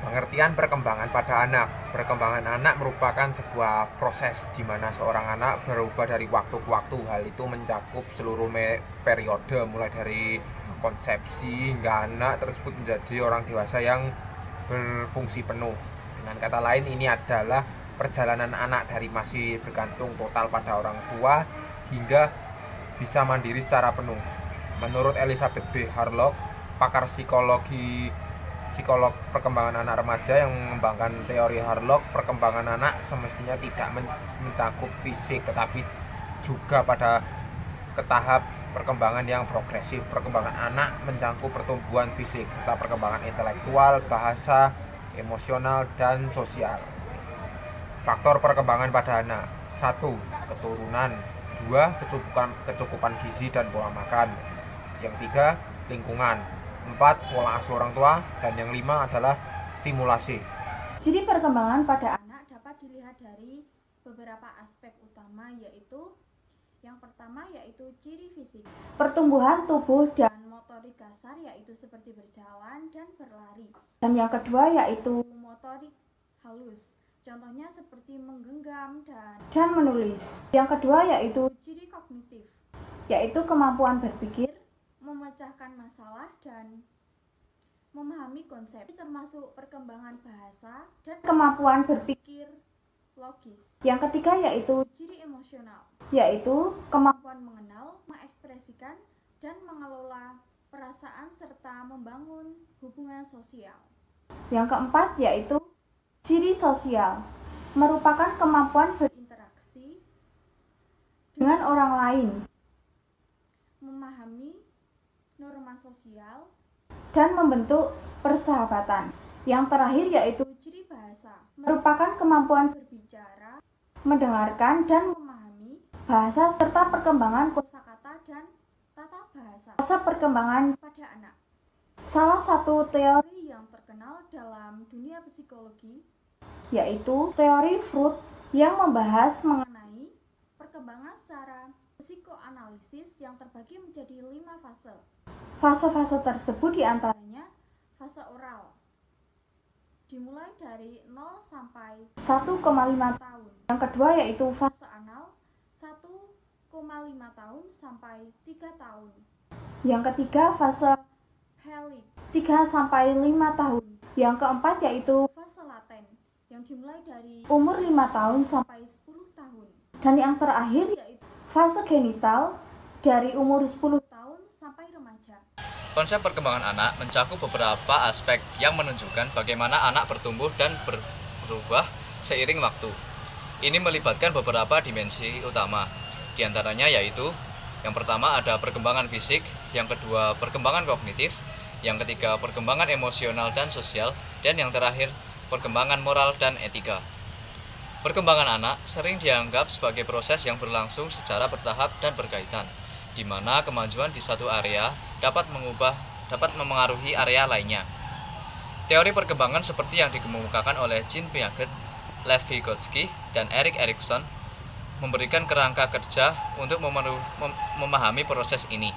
Pengertian perkembangan pada anak. Perkembangan anak merupakan sebuah proses di mana seorang anak berubah dari waktu ke waktu. Hal itu mencakup seluruh periode, mulai dari konsepsi hingga anak tersebut menjadi orang dewasa yang berfungsi penuh. Dengan kata lain, ini adalah perjalanan anak dari masih bergantung total pada orang tua hingga bisa mandiri secara penuh. Menurut Elizabeth B. Harlock, pakar psikolog perkembangan anak remaja yang mengembangkan teori Harlock, perkembangan anak semestinya tidak mencakup fisik, tetapi juga pada tahap perkembangan yang progresif. Perkembangan anak mencakup pertumbuhan fisik serta perkembangan intelektual, bahasa, emosional, dan sosial. Faktor perkembangan pada anak: 1. Keturunan. 2. Kecukupan gizi dan pola makan. Yang 3. Lingkungan. 4. Pola asuh orang tua. Dan yang 5 adalah stimulasi. Jadi perkembangan pada anak dapat dilihat dari beberapa aspek utama, yaitu yang pertama yaitu ciri fisik. Pertumbuhan tubuh dan motorik kasar, yaitu seperti berjalan dan berlari. Dan yang kedua yaitu motorik halus. Contohnya seperti menggenggam dan menulis. Yang kedua yaitu ciri kognitif, yaitu kemampuan berpikir, memecahkan masalah, dan memahami konsep, termasuk perkembangan bahasa dan kemampuan berpikir logis. Yang ketiga yaitu ciri emosional, yaitu kemampuan mengenal, mengekspresikan, dan mengelola perasaan serta membangun hubungan sosial. Yang keempat yaitu ciri sosial, merupakan kemampuan berinteraksi dengan orang lain, memahami norma sosial, dan membentuk persahabatan. Yang terakhir yaitu ciri bahasa, merupakan kemampuan berbicara, mendengarkan, dan memahami bahasa serta perkembangan kosakata dan tata bahasa. Fase perkembangan pada anak. Salah satu teori yang terkenal dalam dunia psikologi yaitu teori Freud yang membahas mengenai perkembangan secara psikoanalisis yang terbagi menjadi 5 fase. Fase-fase tersebut diantaranya fase oral, dimulai dari 0 sampai 1,5 tahun. Yang kedua yaitu fase anal, 1,5 tahun sampai 3 tahun. Yang ketiga fase pelik, 3 sampai 5 tahun. Yang keempat yaitu fase laten, yang dimulai dari umur 5 tahun sampai 10 tahun. Dan yang terakhir yaitu fase genital, dari umur 10 tahun sampai remaja. Konsep perkembangan anak mencakup beberapa aspek yang menunjukkan bagaimana anak bertumbuh dan berubah seiring waktu. Ini melibatkan beberapa dimensi utama, diantaranya yaitu yang pertama ada perkembangan fisik, yang kedua perkembangan kognitif, yang ketiga perkembangan emosional dan sosial, dan yang terakhir perkembangan moral dan etika. Perkembangan anak sering dianggap sebagai proses yang berlangsung secara bertahap dan berkaitan, di mana kemajuan di satu area dapat memengaruhi area lainnya. Teori perkembangan seperti yang dikemukakan oleh Jean Piaget, Lev Vygotsky, dan Erik Erikson memberikan kerangka kerja untuk memahami proses ini.